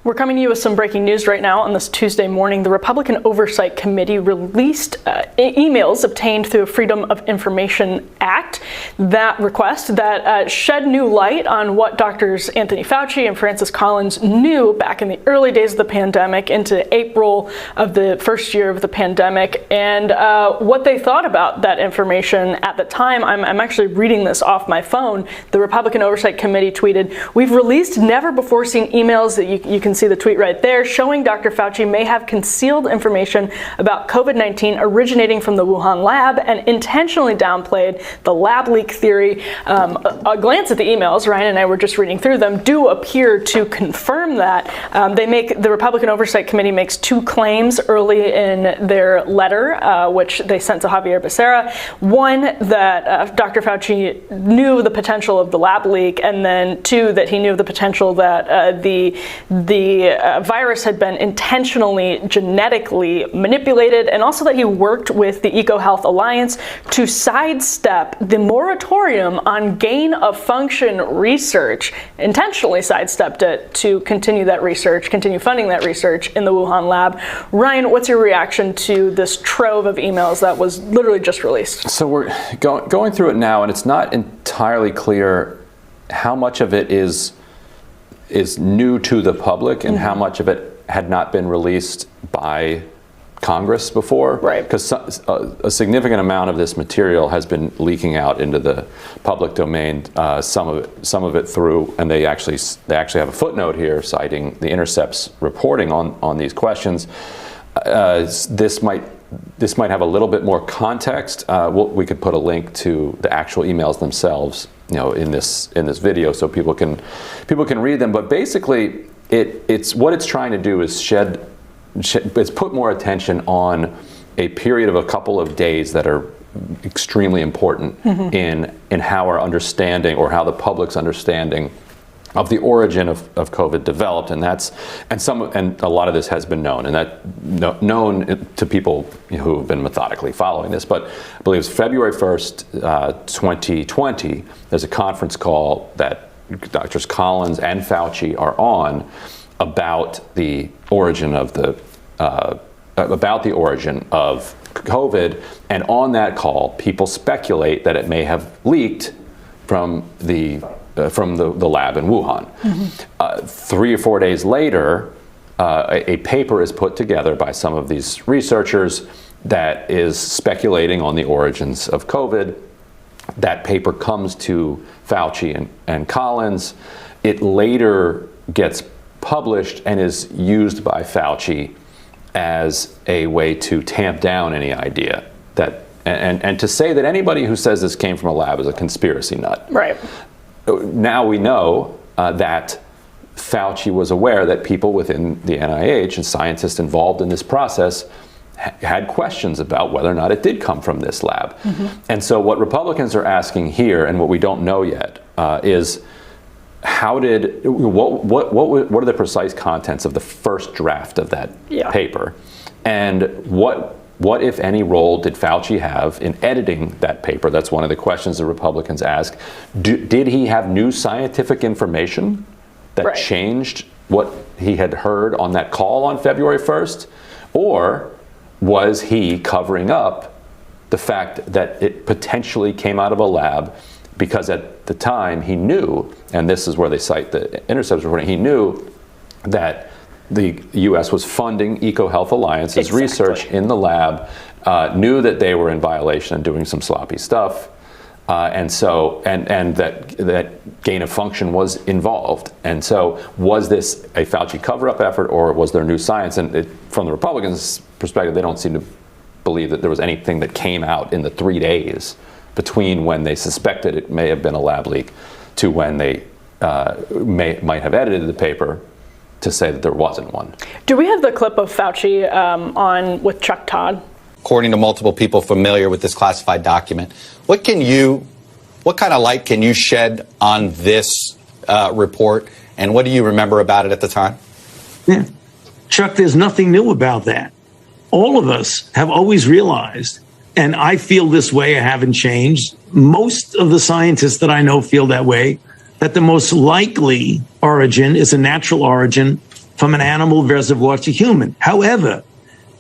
We're coming to you with some breaking news right now on this Tuesday morning. The Republican Oversight Committee released emails obtained through the Freedom of Information Act that request that shed new light on what Drs. Anthony Fauci and Francis Collins knew back in the early days of the pandemic into April of the first year of the pandemic, and what they thought about that information at the time. I'm actually reading this off my phone. The Republican Oversight Committee tweeted, "We've released never-before-seen emails," that you can see the tweet right there, "showing Dr. Fauci may have concealed information about COVID-19 originating from the Wuhan lab and intentionally downplayed the lab leak theory." A glance at the emails, Ryan and I were just reading through them, do appear to confirm that. The Republican Oversight Committee makes two claims early in their letter, which they sent to Javier Becerra. One, that Dr. Fauci knew the potential of the lab leak, and then two, that he knew the potential that the virus had been intentionally genetically manipulated, and also that he worked with the EcoHealth Alliance to sidestep the moratorium on gain-of-function research, intentionally sidestepped it to continue funding that research in the Wuhan lab. Ryan, what's your reaction to this trove of emails that was literally just released? So we're going through it now, and it's not entirely clear how much of it is new to the public and how much of it had not been released by Congress before. Right. Because a significant amount of this material has been leaking out into the public domain. Some of it through, and they actually have a footnote here citing The Intercept's reporting on these questions. This might have a little bit more context. We could put a link to the actual emails themselves, in this video, so people can read them. But basically, it's what it's trying to do is it's put more attention on a period of a couple of days that are extremely important in how our understanding, or how the public's understanding of the origin of COVID developed, and a lot of this has been known, and known to people who have been methodically following this. But I believe it's February 1st, 2020. There's a conference call that Drs. Collins and Fauci are on about the origin of COVID, and on that call, people speculate that it may have leaked from the lab in Wuhan. 3 or 4 days later, a paper is put together by some of these researchers that is speculating on the origins of COVID. That paper comes to Fauci and Collins. It later gets published and is used by Fauci as a way to tamp down any idea that, and to say that anybody who says this came from a lab is a conspiracy nut. Right. Now we know that Fauci was aware that people within the NIH and scientists involved in this process had questions about whether or not it did come from this lab. And so what Republicans are asking here, and what we don't know yet, is what are the precise contents of the first draft of that paper, and what, if any, role did Fauci have in editing that paper? That's one of the questions the Republicans ask. Did he have new scientific information that changed what he had heard on that call on February 1st? Or was he covering up the fact that it potentially came out of a lab because at the time he knew, and this is where they cite the Intercept reporting, he knew that the U.S. was funding EcoHealth Alliance's research in the lab, knew that they were in violation and doing some sloppy stuff, and that gain of function was involved. And so, was this a Fauci cover-up effort, or was there new science? And from the Republicans' perspective, they don't seem to believe that there was anything that came out in the 3 days between when they suspected it may have been a lab leak to when they might have edited the paper to say that there wasn't one. Do we have the clip of Fauci on with Chuck Todd? According to multiple people familiar with this classified document, what kind of light can you shed on this report, and what do you remember about it at the time? Yeah. Chuck, there's nothing new about that. All of us have always realized, and I feel this way, I haven't changed. Most of the scientists that I know feel that way, that the most likely origin is a natural origin, from an animal reservoir to human. However,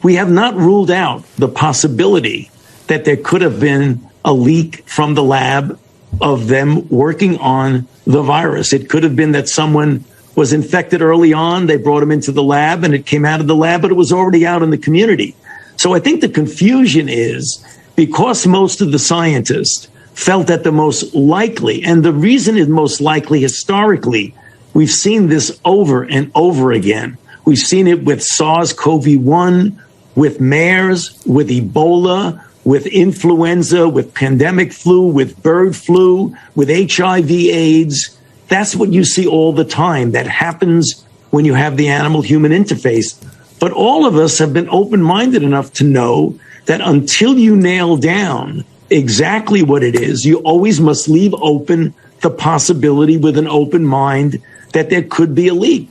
we have not ruled out the possibility that there could have been a leak from the lab of them working on the virus. It could have been that someone was infected early on, they brought him into the lab, and it came out of the lab, but it was already out in the community. So I think the confusion is because most of the scientists felt that the most likely, and the reason is most likely historically, we've seen this over and over again. We've seen it with SARS-CoV-1, with MERS, with Ebola, with influenza, with pandemic flu, with bird flu, with HIV/AIDS. That's what you see all the time. That happens when you have the animal-human interface. But all of us have been open-minded enough to know that until you nail down exactly what it is, you always must leave open the possibility with an open mind that there could be a leak.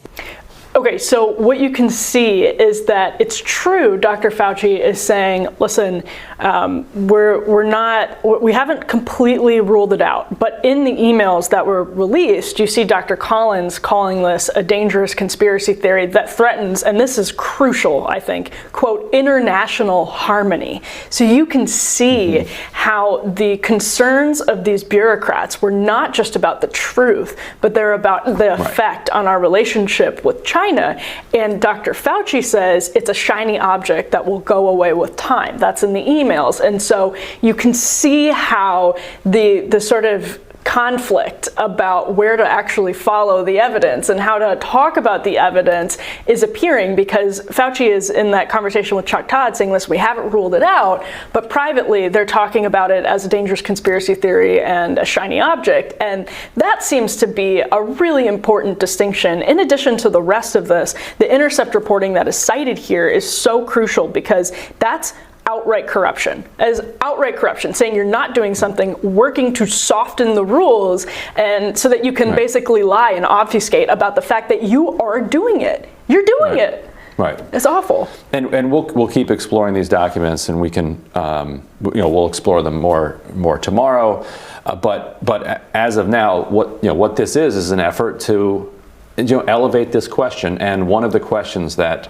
Okay, so what you can see is that it's true. Dr. Fauci is saying, listen, we haven't completely ruled it out, but in the emails that were released, you see Dr. Collins calling this a dangerous conspiracy theory that threatens, and this is crucial, I think, quote, international harmony. So you can see how the concerns of these bureaucrats were not just about the truth, but they're about the effect on our relationship with China. And Dr. Fauci says it's a shiny object that will go away with time. That's in the emails. And so you can see how the sort of conflict about where to actually follow the evidence and how to talk about the evidence is appearing, because Fauci is in that conversation with Chuck Todd saying, listen, we haven't ruled it out, but privately they're talking about it as a dangerous conspiracy theory and a shiny object. And that seems to be a really important distinction. In addition to the rest of this, the Intercept reporting that is cited here is so crucial, because that's outright corruption, saying you're not doing something, working to soften the rules, and so that you can basically lie and obfuscate about the fact that you are doing it. You're doing it. Right. It's awful. And we'll keep exploring these documents, and we can we'll explore them more tomorrow. But as of now, what this is an effort to elevate this question. And one of the questions that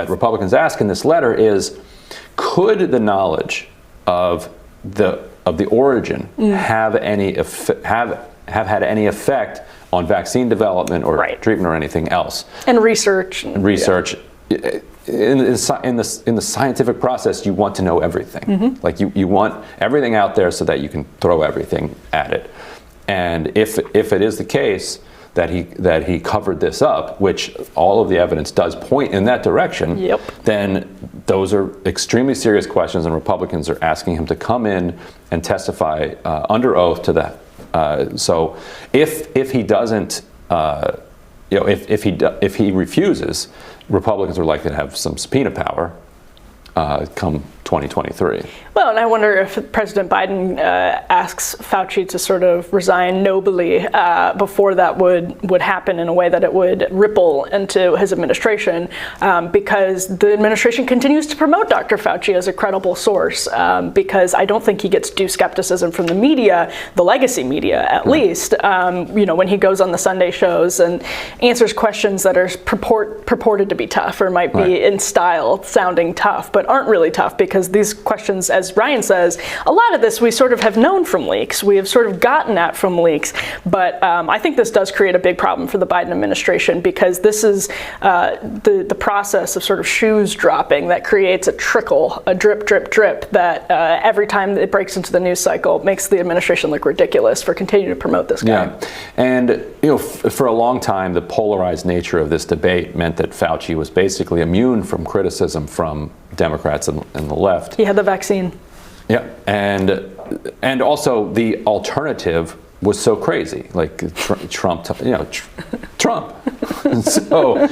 Republicans ask in this letter is, could the knowledge of the origin have had any effect on vaccine development or treatment or anything else? And research. In the scientific process, you want to know everything. Like you want everything out there so that you can throw everything at it. And if it is the case that he covered this up, which all of the evidence does point in that direction, then those are extremely serious questions, and Republicans are asking him to come in and testify under oath to that. So if he doesn't, if he refuses, Republicans are likely to have some subpoena power come 2023. Well, and I wonder if President Biden asks Fauci to sort of resign nobly before that would happen, in a way that it would ripple into his administration, because the administration continues to promote Dr. Fauci as a credible source, because I don't think he gets due skepticism from the media, the legacy media at least, when he goes on the Sunday shows and answers questions that are purported to be tough, or might be in style sounding tough, but aren't really tough, because these questions, as Ryan says, a lot of this we sort of have known from leaks. We have sort of gotten at from leaks. But I think this does create a big problem for the Biden administration, because this is the process of sort of shoes dropping that creates a trickle, a drip, drip, drip, that every time it breaks into the news cycle makes the administration look ridiculous for continuing to promote this guy. Yeah. And for a long time, the polarized nature of this debate meant that Fauci was basically immune from criticism from Democrats and the left. He had the vaccine. Yeah, and also the alternative was so crazy, like Trump. Trump. So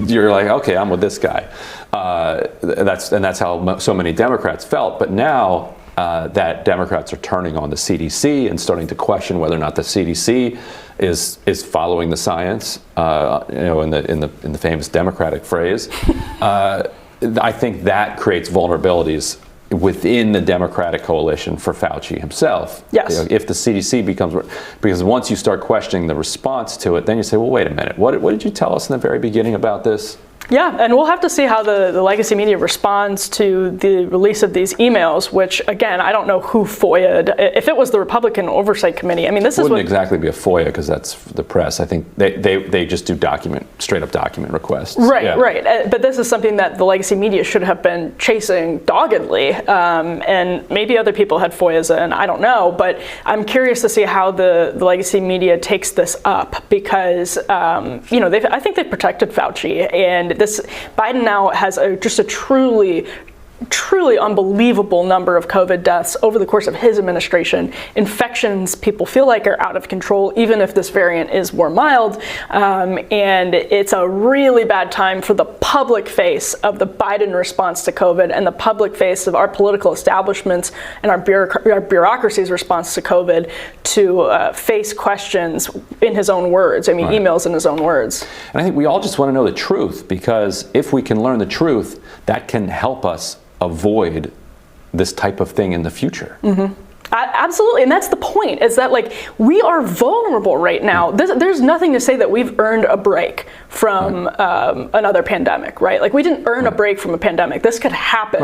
you're like, okay, I'm with this guy. That's how so many Democrats felt. But now that Democrats are turning on the CDC and starting to question whether or not the CDC is following the science, in the famous Democratic phrase. I think that creates vulnerabilities within the Democratic coalition for Fauci himself. Yes. You know, if the CDC becomes, because once you start questioning the response to it, then you say, well, wait a minute, what did you tell us in the very beginning about this? Yeah, and we'll have to see how the legacy media responds to the release of these emails, which, again, I don't know who FOIA'd. If it was the Republican Oversight Committee, I mean, this is what... Wouldn't exactly be a FOIA, because that's the press. I think they just do straight up document requests. Right, yeah. right. But this is something that the legacy media should have been chasing doggedly, and maybe other people had FOIAs, and I don't know, but I'm curious to see how the legacy media takes this up, because, you know, I think they've protected Fauci, and Biden now has just a truly unbelievable number of COVID deaths over the course of his administration. Infections, people feel like, are out of control, even if this variant is more mild. And it's a really bad time for the public face of the Biden response to COVID and the public face of our political establishments and our bureaucracy's response to COVID to face questions in his own words. I mean, right. Emails in his own words. And I think we all just want to know the truth, because if we can learn the truth, that can help us avoid this type of thing in the future. Mm-hmm. Absolutely, and that's the point, is that, like, we are vulnerable right now. There's nothing to say that we've earned a break from another pandemic, right? Like, we didn't earn a break from a pandemic. This could happen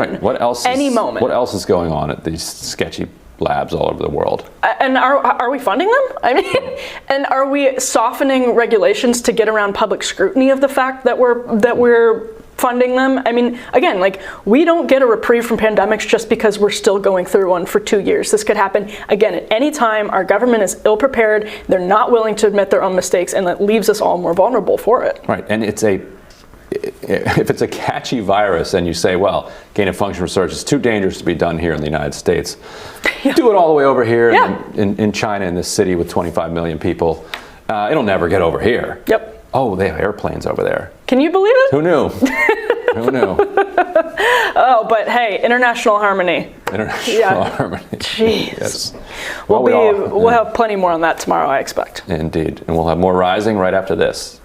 any moment. What else is going on at these sketchy labs all over the world? And are we funding them? I mean, and are we softening regulations to get around public scrutiny of the fact that we're funding them? I mean, again, like, we don't get a reprieve from pandemics just because we're still going through one for 2 years. This could happen again at any time. Our government is ill prepared. They're not willing to admit their own mistakes, and that leaves us all more vulnerable for it. Right, and if it's a catchy virus and you say, well, gain of function research is too dangerous to be done here in the United States, do it all the way over here in China, in this city with 25 million people. It'll never get over here. Yep. Oh, they have airplanes over there. Can you believe it? Who knew? Who knew? Oh, but hey, international harmony. International harmony. Jeez. Yes. We'll have plenty more on that tomorrow, I expect. Indeed. And we'll have more Rising right after this.